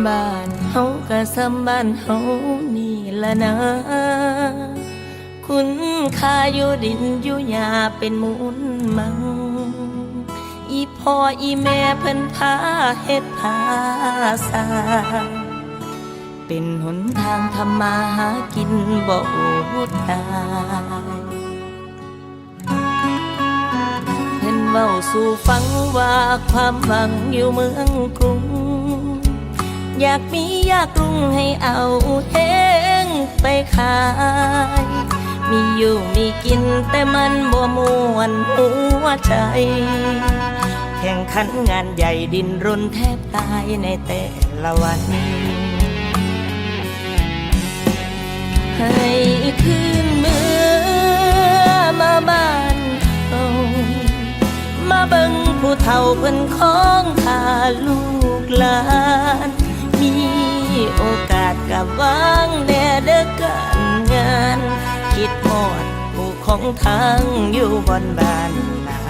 บ้านเฮาก็ซ้ำบ้านเฮานี่ละนะคุณค่าอยู่ดินอยู่หญ้าเป็นมูลมังอีพ่ออีแม่เพิ่นพาเฮ็ดพาสร้างเป็นหนทางทำมาหากินบ่อดตายเพิ่นเว้าสู่ฟังว่าความหวังอยู่เมืองกรุงอยากมีอยากรุ่งให้เอาเฮงไปขายมีอยู่มีกินแต่มันบ่ม่วนหัวใจแข่งขันงานใหญ่ดินรนแทบตายในแต่ละวันให้คืนเมื่อมาบ้านเฮามาเบิ่งผู้เฒ่าเพิ่นของข้าลูกหลานมีโอกาสกับวางแน่เด้อการงานคิดฮอดผู้ของทางอยู่บนบ้านนา